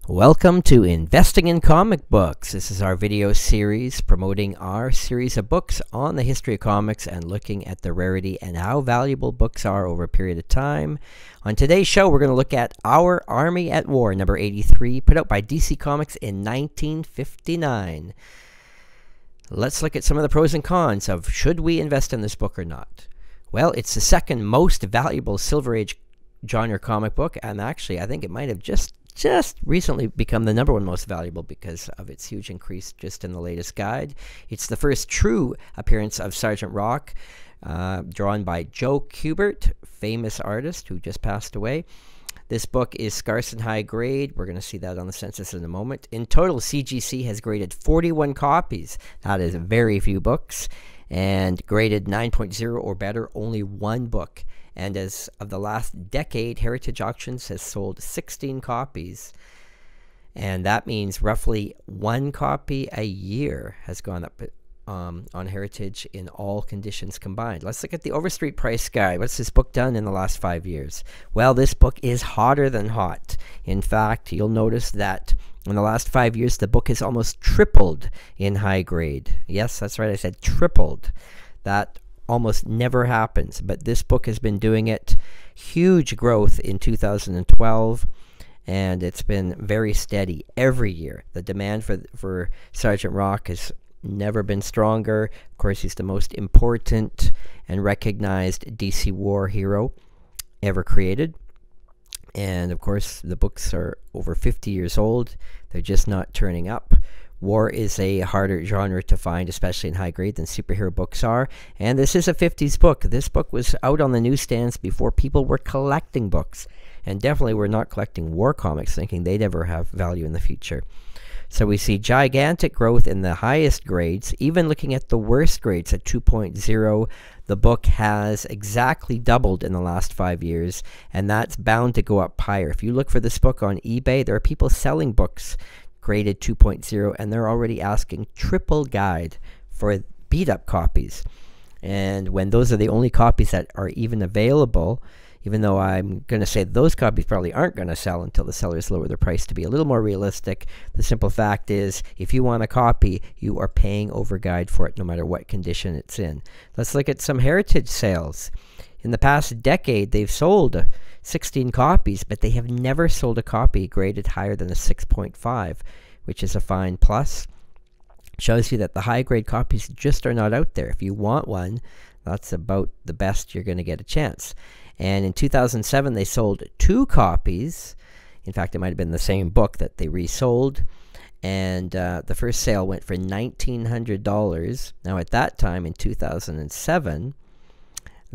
Welcome to Investing in Comic Books. This is our video series promoting our series of books on the history of comics and looking at the rarity and how valuable books are over a period of time. On today's show, we're going to look at Our Army at War, number 83, put out by DC Comics in 1959. Let's look at some of the pros and cons of should we invest in this book or not. Well, it's the second most valuable Silver Age genre comic book, and actually I think it might have just recently become the number one most valuable because of its huge increase just in the latest guide. It's the first true appearance of Sgt Rock, drawn by Joe Kubert, famous artist who just passed away. This book is scarce and high grade. We're going to see that on the census in a moment. In total, CGC has graded 41 copies. That is very few books. And graded 9.0 or better, only one book. And as of the last decade, Heritage Auctions has sold 16 copies. And that means roughly one copy a year has gone up on Heritage in all conditions combined. Let's look at the Overstreet Price guide. What's this book done in the last 5 years? Well, this book is hotter than hot. In fact, you'll notice that in the last 5 years, the book has almost tripled in high grade. Yes, that's right, I said tripled. That almost never happens, but this book has been doing it. Huge growth in 2012, and it's been very steady every year. The demand for Sgt Rock has never been stronger. Of course, he's the most important and recognized DC war hero ever created. And of course, the books are over 50 years old. They're just not turning up. War is a harder genre to find, especially in high grade, than superhero books are. And this is a 50s book. This book was out on the newsstands before people were collecting books. And definitely were not collecting war comics, thinking they'd ever have value in the future. So we see gigantic growth in the highest grades. Even looking at the worst grades at 2.0, the book has exactly doubled in the last 5 years. And that's bound to go up higher. If you look for this book on eBay, there are people selling books graded 2.0, and they're already asking triple guide for beat-up copies. And when those are the only copies that are even available, even though I'm going to say those copies probably aren't going to sell until the sellers lower their price to be a little more realistic, the simple fact is, if you want a copy, you are paying over guide for it no matter what condition it's in. Let's look at some Heritage sales. In the past decade, they've sold 16 copies, but they have never sold a copy graded higher than a 6.5, which is a fine plus. Shows you that the high-grade copies just are not out there. If you want one, that's about the best you're going to get a chance. And in 2007, they sold 2 copies. In fact, it might have been the same book that they resold. And the first sale went for $1,900. Now, at that time, in 2007,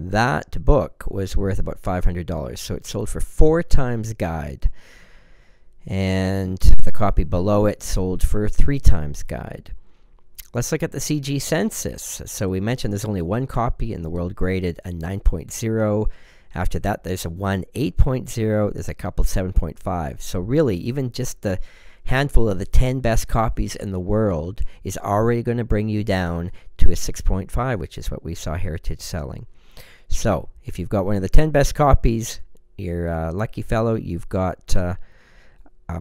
that book was worth about $500, so it sold for 4 times guide. And the copy below it sold for 3 times guide. Let's look at the CG census. So we mentioned there's only one copy in the world graded a 9.0. After that, there's a 1 8.0. There's a couple 7.5. So really, even just the handful of the 10 best copies in the world is already going to bring you down to a 6.5, which is what we saw Heritage selling. So, if you've got one of the 10 best copies, you're a lucky fellow. You've got a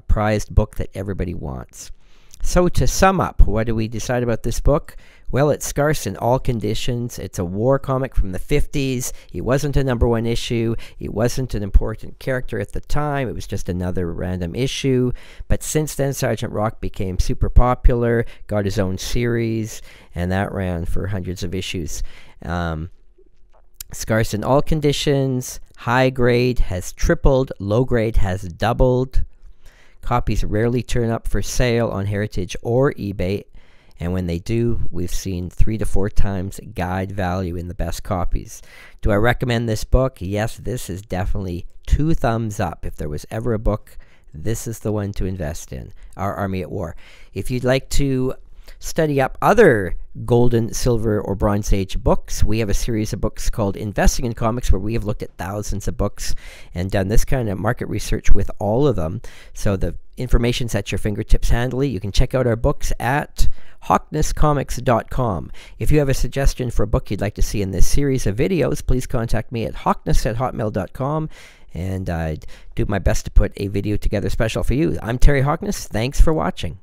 prized book that everybody wants. So, to sum up, what do we decide about this book? Well, it's scarce in all conditions. It's a war comic from the 50s. It wasn't a #1 issue. It wasn't an important character at the time. It was just another random issue. But since then, Sgt Rock became super popular, got his own series, and that ran for hundreds of issues. Scarce in all conditions. High grade has tripled. Low grade has doubled. Copies rarely turn up for sale on Heritage or eBay. And when they do, we've seen 3 to 4 times guide value in the best copies. Do I recommend this book? Yes, this is definitely 2 thumbs up. If there was ever a book, this is the one to invest in. Our Army at War. If you'd like to study up other Golden, Silver, or Bronze Age books, we have a series of books called Investing in Comics where we have looked at thousands of books and done this kind of market research with all of them. So the information's at your fingertips handily. You can check out our books at HawknesComics.com. If you have a suggestion for a book you'd like to see in this series of videos, please contact me at Hawknes@hotmail.com. and I do my best to put a video together special for you. I'm Terry Hoknes. Thanks for watching.